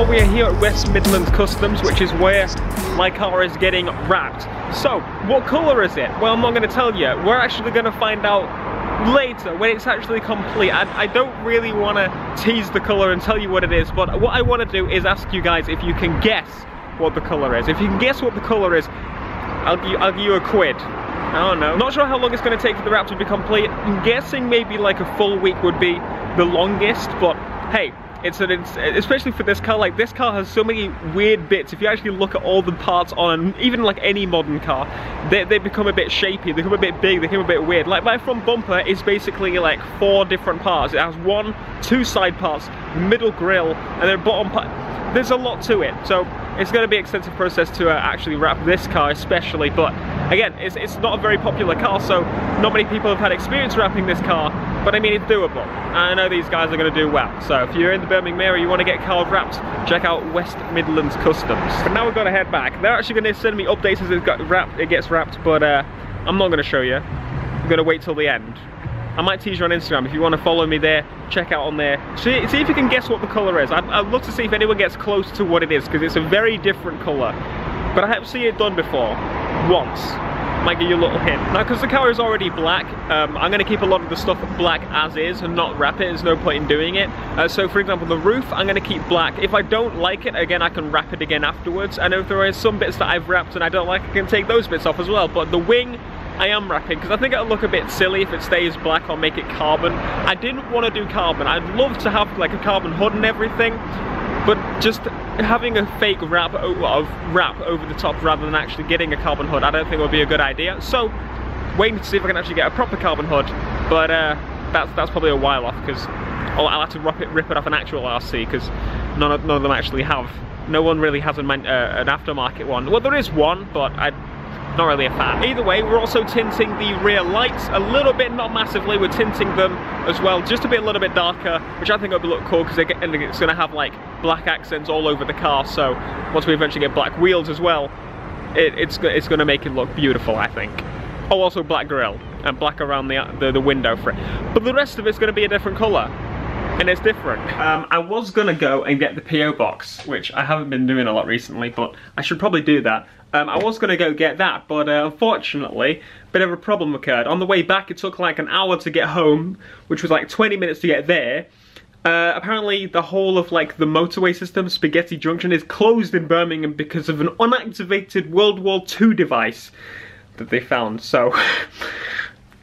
We are here at West Midlands Customs, which is where my car is getting wrapped. So, what colour is it? Well, I'm not going to tell you. We're actually going to find out later when it's actually complete. I don't really want to tease the colour and tell you what it is, but what I want to do is ask you guys if you can guess what the colour is. If you can guess what the colour is, I'll give you a quid. I don't know. Not sure how long it's going to take for the wrap to be complete. I'm guessing maybe like a full week would be the longest, but hey, it's especially for this car. Like, this car has so many weird bits. If you actually look at all the parts on even like any modern car, they become a bit shapy, they become a bit big, they become a bit weird. Like my front bumper is basically like 4 different parts. It has 2 side parts, middle grille, and then bottom part. There's a lot to it, so it's going to be an extensive process to actually wrap this car especially. But again, it's not a very popular car, so not many people have had experience wrapping this car, but I mean, it's doable. I know these guys are going to do well. So if you're in the Birmingham area, you want to get a car wrapped, check out West Midlands Customs. But now we've got to head back. They're actually going to send me updates as it gets wrapped, but I'm not going to show you. I'm going to wait till the end. I might tease you on Instagram. If you want to follow me there, check out on there. See if you can guess what the colour is. I'd love to see if anyone gets close to what it is, because it's a very different colour. But I have seen it done before, once. Might give you a little hint. Now, because the car is already black, I'm going to keep a lot of the stuff black as is and not wrap it. There's no point in doing it. So for example, the roof, I'm going to keep black. If I don't like it, again, I can wrap it again afterwards. I know if there are some bits that I've wrapped and I don't like, I can take those bits off as well. But the wing, I am wrapping, because I think it'll look a bit silly if it stays black or make it carbon. I didn't want to do carbon. I'd love to have like a carbon hood and everything, but just having a fake wrap over the top rather than actually getting a carbon hood, I don't think would be a good idea. So, waiting to see if I can actually get a proper carbon hood, but that's probably a while off, because I'll have to rip it off an actual RC, because none of them actually have. No one really has an aftermarket one. Well, there is one, but not really a fan. Either way, we're also tinting the rear lights a little bit, not massively. We're tinting them as well, just to be a little bit darker, which I think will look cool, because it's going to have like black accents all over the car. So once we eventually get black wheels as well, it's going to make it look beautiful, I think. Oh, also black grille and black around the window for it. But the rest of it's going to be a different colour. And it's different. I was gonna go and get the PO box, which I haven't been doing a lot recently, but I should probably do that. I was gonna go get that, but unfortunately, a bit of a problem occurred. On the way back, it took like an hour to get home, which was like 20 minutes to get there. Apparently, the whole of like the motorway system, Spaghetti Junction, is closed in Birmingham because of an unactivated World War II device that they found. So.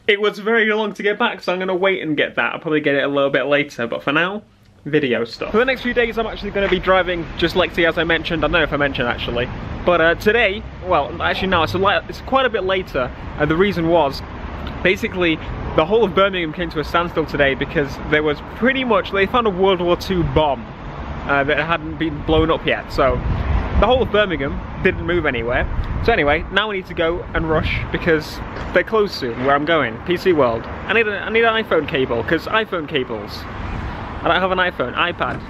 It was very long to get back, so I'm going to wait and get that. I'll probably get it a little bit later, but for now, video stuff. For the next few days, I'm actually going to be driving just Lexi, as I mentioned. I don't know if I mentioned, actually. But today, well, actually no, it's quite a bit later. The reason was, basically, the whole of Birmingham came to a standstill today because there was pretty much, they found a World War II bomb that hadn't been blown up yet. So the whole of Birmingham didn't move anywhere. So anyway, now we need to go and rush because they're closed soon where I'm going. PC World. I need an iPhone cable, because iPhone cables. I don't have an iPhone, iPad.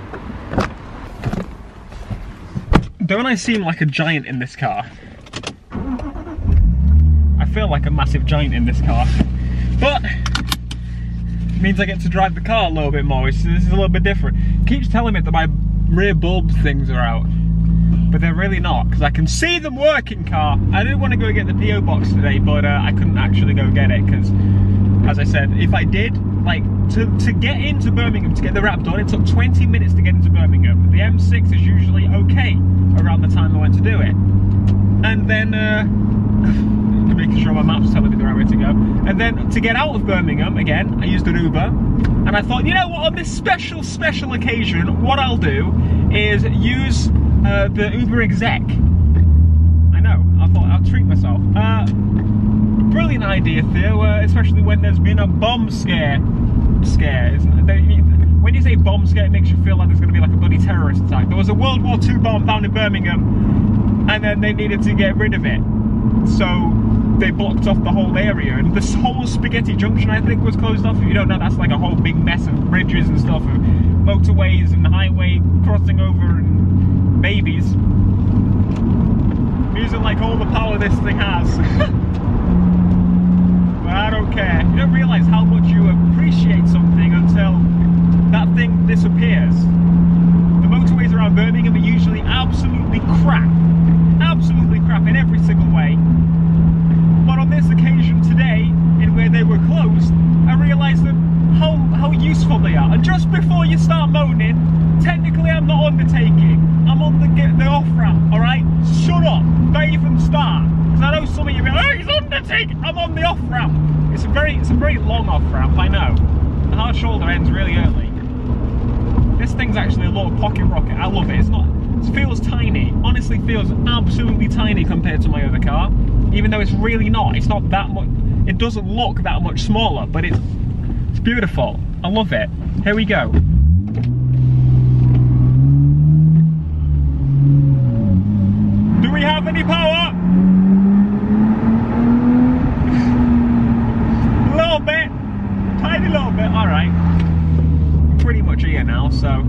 Don't I seem like a giant in this car? I feel like a massive giant in this car. But it means I get to drive the car a little bit more, so this is a little bit different. It keeps telling me that my rear bulb things are out. But they're really not, because I can see them working, car. I did want to go get the PO box today, but I couldn't actually go get it, because, as I said, if I did, like, to get into Birmingham, to get the wrap done, it took 20 minutes to get into Birmingham. The M6 is usually okay around the time I went to do it. And then, making sure my map's telling me the right way to go. And then, to get out of Birmingham, again, I used an Uber. And I thought, you know what, on this special occasion, what I'll do is use the Uber exec. I know, I thought I'll treat myself. Brilliant idea, Theo, especially when there's been a bomb scare, isn't it? When you say bomb scare, it makes you feel like there's going to be like a bloody terrorist attack. There was a World War II bomb found in Birmingham, and then they needed to get rid of it. So they blocked off the whole area, and this whole Spaghetti Junction, I think, was closed off. If you don't know, that's like a whole big mess of bridges and stuff, of motorways and highway crossing over and babies. Using like all the power this thing has. But I don't care. You don't realise how much you appreciate something until that thing disappears. The motorways around Birmingham are usually absolutely crap. Absolutely crap in every single way. But on this occasion today, in where they were closed, I realised that how useful they are. And just before you start moaning, technically I'm not undertaking. I'm on the off-ramp, alright? Shut up! Don't even start. Because I know some of you are like, oh, he's undertaking! I'm on the off-ramp. It's a very long off-ramp, I know. The hard shoulder ends really early. This thing's actually a little pocket rocket. I love it. It feels tiny. Honestly feels absolutely tiny compared to my other car. Even though it's really not. It's not that much. It doesn't look that much smaller, but it's beautiful. I love it. Here we go. Do we have any power? A little bit. Tiny little bit. Alright. Pretty much here now, so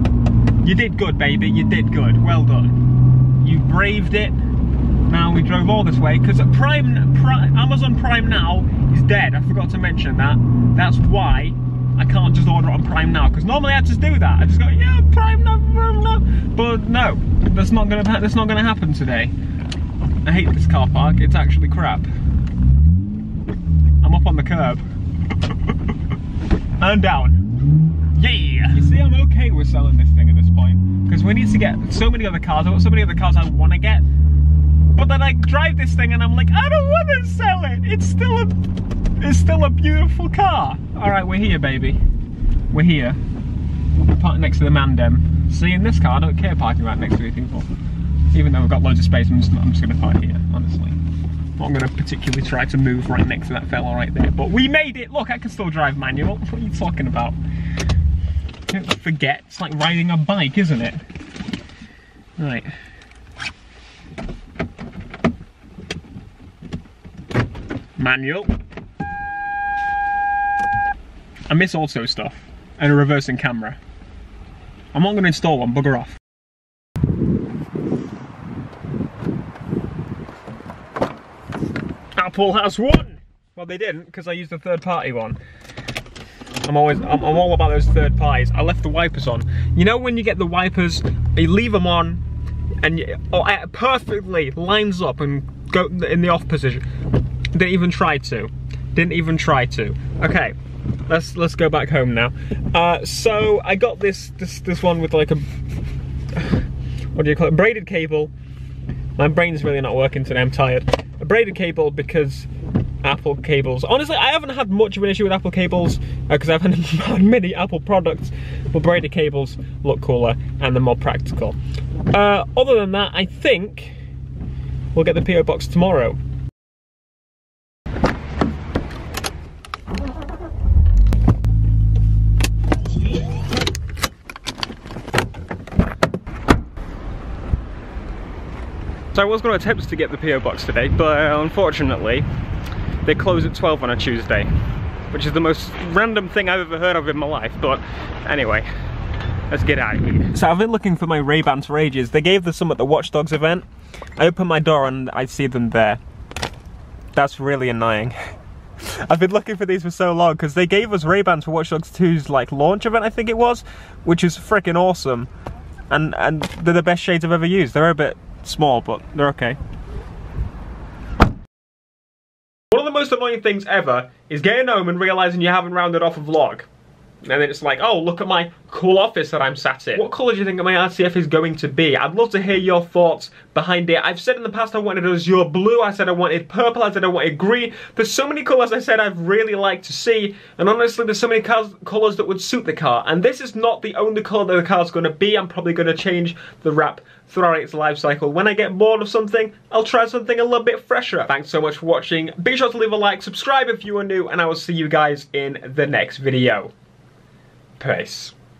you did good, baby. You did good. Well done. You braved it. Now we drove all this way because Amazon Prime Now is dead. I forgot to mention that. That's why I can't just order it on Prime Now, because normally I just do that. I just go, yeah, Prime Now, but no, that's not gonna happen today. I hate this car park. It's actually crap. I'm up on the curb and down. Yeah. You see, I'm okay with selling this thing at this point because we need to get so many other cars. I've got so many other cars I want to get. But then I drive this thing and I'm like, I don't want to sell it. It's still a beautiful car. All right, we're here, baby. We're here. Parked next to the Mandem. See, in this car, I don't care parking right next to these people. Even though we've got loads of space, I'm just going to park here, honestly. I'm not going to particularly try to move right next to that fella right there. But we made it. Look, I can still drive manual. What are you talking about? Don't forget, it's like riding a bike, isn't it? Right. Manual. I miss auto stuff and a reversing camera. I'm not going to install one, bugger off. Apple has won! Well, they didn't, because I used a third-party one. I'm all about those third parties. I left the wipers on. You know when you get the wipers, you leave them on, and it perfectly lines up and go in the off position. Didn't even try to. Okay, let's go back home now. So I got this one with like a, what do you call it? Braided cable. My brain's really not working today. I'm tired. A braided cable because Apple cables. Honestly, I haven't had much of an issue with Apple cables because I've had many Apple products, but braided cables look cooler and they're more practical. Other than that, I think we'll get the PO box tomorrow. So I was going to attempt to get the PO box today, but unfortunately they close at 12 on a Tuesday, which is the most random thing I've ever heard of in my life. But anyway, let's get out of here. So I've been looking for my Ray-Bans for ages. They gave us some at the Watch Dogs event. I open my door and I see them there. That's really annoying. I've been looking for these for so long because they gave us Ray-Bans for Watch Dogs 2's like launch event, I think it was, which is freaking awesome. And they're the best shades I've ever used. They're a bit small, but they're okay. One of the most annoying things ever is getting home and realising you haven't rounded off a vlog. And then it's like, oh, look at my cool office that I'm sat in. What colour do you think my RCF is going to be? I'd love to hear your thoughts behind it. I've said in the past I wanted azure blue, I said I wanted purple, I said I wanted green. There's so many colours I said I'd really like to see, and honestly there's so many colours that would suit the car, and this is not the only colour that the car's going to be. I'm probably going to change the wrap throughout its life cycle. When I get bored of something, I'll try something a little bit fresher. Thanks so much for watching. Be sure to leave a like, subscribe if you are new, and I will see you guys in the next video. Peace.